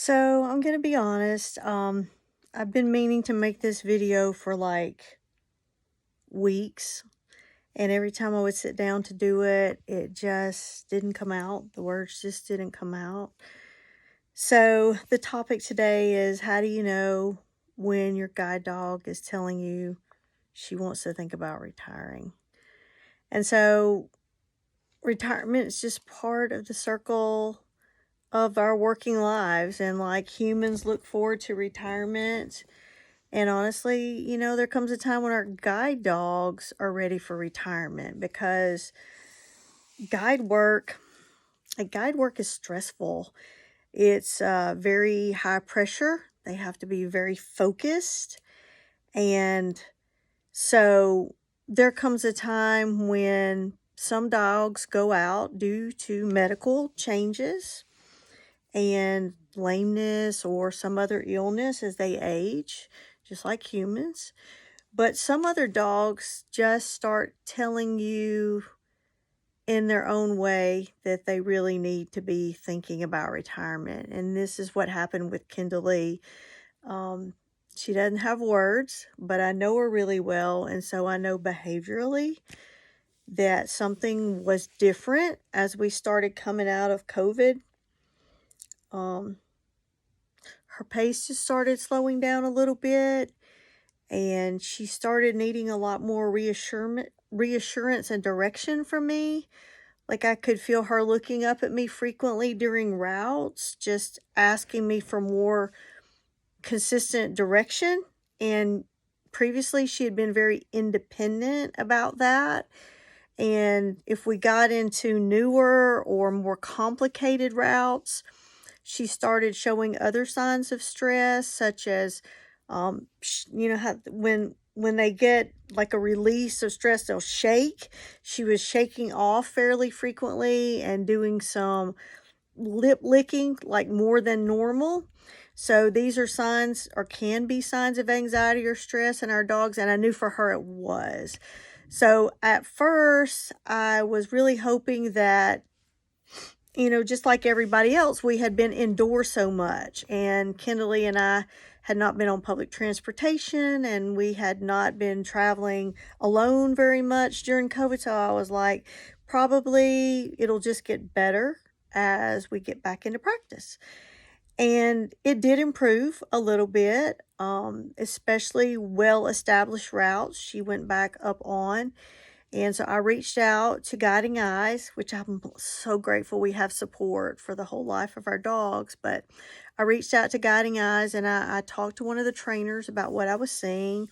So I'm gonna be honest. I've been meaning to make this video for like weeks, and every time I would sit down to do it, it just didn't come out. The words just didn't come out. So the topic today is, how do you know when your guide dog is telling you she wants to think about retiring? And so retirement is just part of the circle of our working lives, and like humans look forward to retirement. And honestly, there comes a time when our guide dogs are ready for retirement, because guide work, guide work is stressful. It's very high pressure. They have to be very focused. And so there comes a time when some dogs go out due to medical changes and lameness or some other illness as they age, just like humans. But some other dogs just start telling you in their own way that they really need to be thinking about retirement. And this is what happened with Kendalee. Um, she doesn't have words, but I know her really well. And so I know behaviorally that something was different as we started coming out of COVID. Her pace just started slowing down a little bit, and she started needing a lot more reassurance and direction from me. Like, I could feel her looking up at me frequently during routes, just asking me for more consistent direction. And previously, she had been very independent about that. And if we got into newer or more complicated routes, she started showing other signs of stress, such as, how when they get like a release of stress, they'll shake. She was shaking off fairly frequently and doing some lip licking, like more than normal. So these are signs, or can be signs, of anxiety or stress in our dogs, and I knew for her it was. So at first, I was really hoping that, just like everybody else, we had been indoors so much, and Kendalee and I had not been on public transportation, and we had not been traveling alone very much during COVID. So I was like, probably it'll just get better as we get back into practice. And it did improve a little bit, especially well-established routes she went back up on. And so I reached out to Guiding Eyes, which I'm so grateful we have support for the whole life of our dogs. But I reached out to Guiding Eyes, and I talked to one of the trainers about what I was seeing,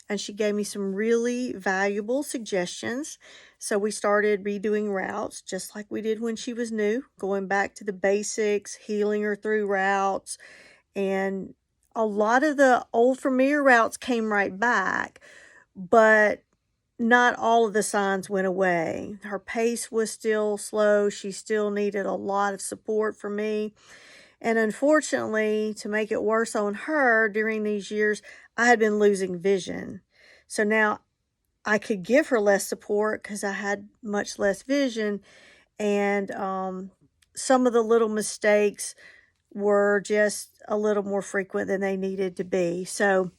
and she gave me some really valuable suggestions. So we started redoing routes just like we did when she was new, going back to the basics, healing her through routes. And a lot of the old familiar routes came right back, but not all of the signs went away. Her pace was still slow. She still needed a lot of support from me. And unfortunately, to make it worse on her, during these years, I had been losing vision. So now I could give her less support because I had much less vision. And some of the little mistakes were just a little more frequent than they needed to be. So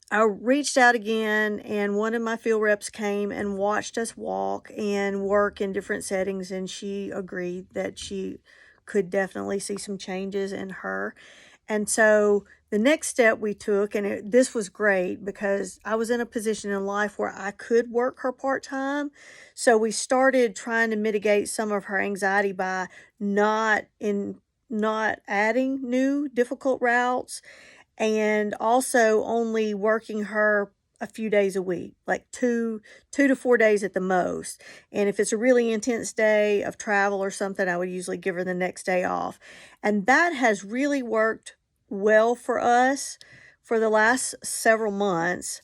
I reached out again, and one of my field reps came and watched us walk and work in different settings, and she agreed that she could definitely see some changes in her. And so the next step we took, and this was great because I was in a position in life where I could work her part-time. So we started trying to mitigate some of her anxiety by not adding new difficult routes, and also only working her a few days a week, like two to 4 days at the most. And if it's a really intense day of travel or something, I would usually give her the next day off. And that has really worked well for us for the last several months.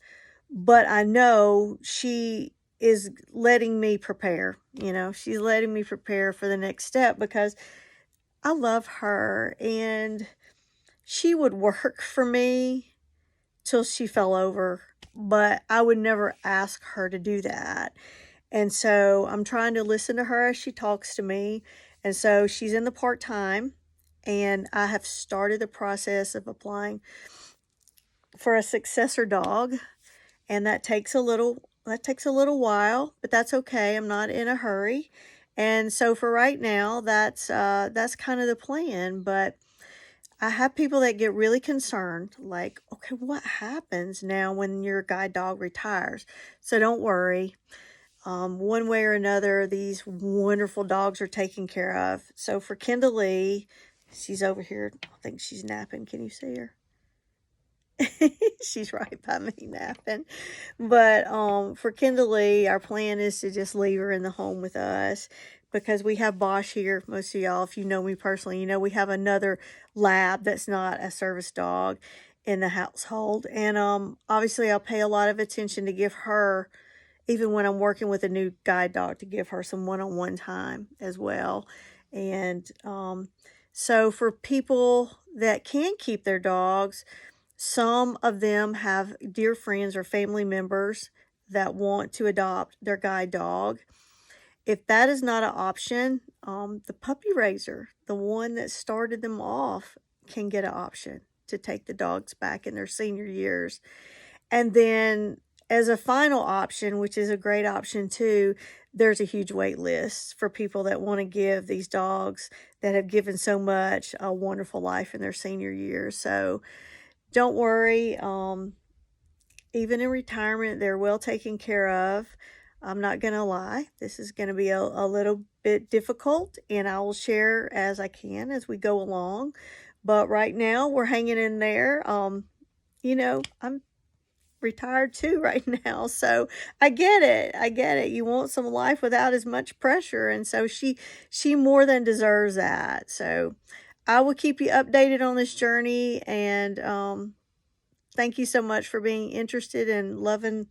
But I know she is letting me prepare. She's letting me prepare for the next step, because I love her, and she would work for me till she fell over, but I would never ask her to do that. And so I'm trying to listen to her as she talks to me. And so she's in the part-time, and I have started the process of applying for a successor dog, and that takes a little while, but that's okay. I'm not in a hurry. And so for right now, that's kind of the plan. But I have people that get really concerned, like, okay, what happens now when your guide dog retires? So don't worry. One way or another, these wonderful dogs are taken care of. So for Kendalee, she's over here. I think she's napping. Can you see her? She's right by me napping. But for Kendalee, our plan is to just leave her in the home with us because we have Bosch here. Most of y'all, if you know me personally, you know we have another lab that's not a service dog in the household. And obviously I'll pay a lot of attention to give her, even when I'm working with a new guide dog, to give her some one-on-one time as well. And so for people that can keep their dogs, some of them have dear friends or family members that want to adopt their guide dog. If that is not an option, the puppy raiser, the one that started them off, can get an option to take the dogs back in their senior years. And then as a final option, which is a great option too, there's a huge wait list for people that want to give these dogs that have given so much a wonderful life in their senior years. So don't worry. Even in retirement, they're well taken care of. I'm not going to lie. This is going to be a little bit difficult, and I will share as I can as we go along. But right now, we're hanging in there. I'm retired too right now, so I get it. I get it. You want some life without as much pressure, and so she more than deserves that. So I will keep you updated on this journey, and thank you so much for being interested and loving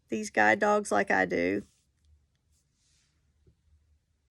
these guide dogs like I do.